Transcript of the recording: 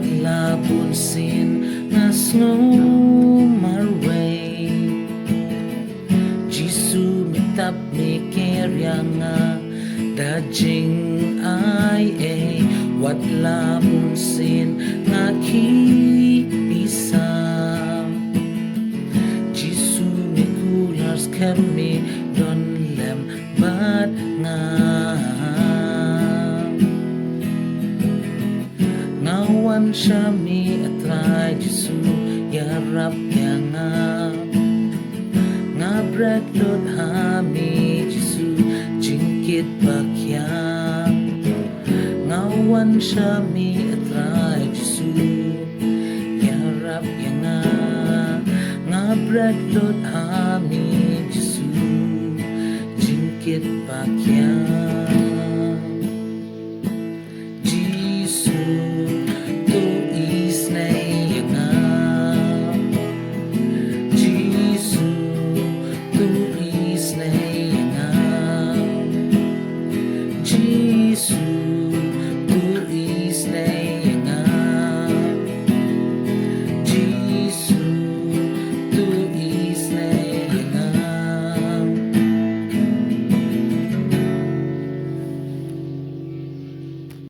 what labun sin nga snow marway Jisu mitap mi kerya nga dajing ay what labun sin nga kipisa Jisu mi kulars kami don lem bat nga ngawan siya mi atray Jisu yarap kya nga bradlot hami Jisu jingkit bakya ngawan siya mi atray Jisu yarap kya nga bradlot hami Jisu jingkit bakya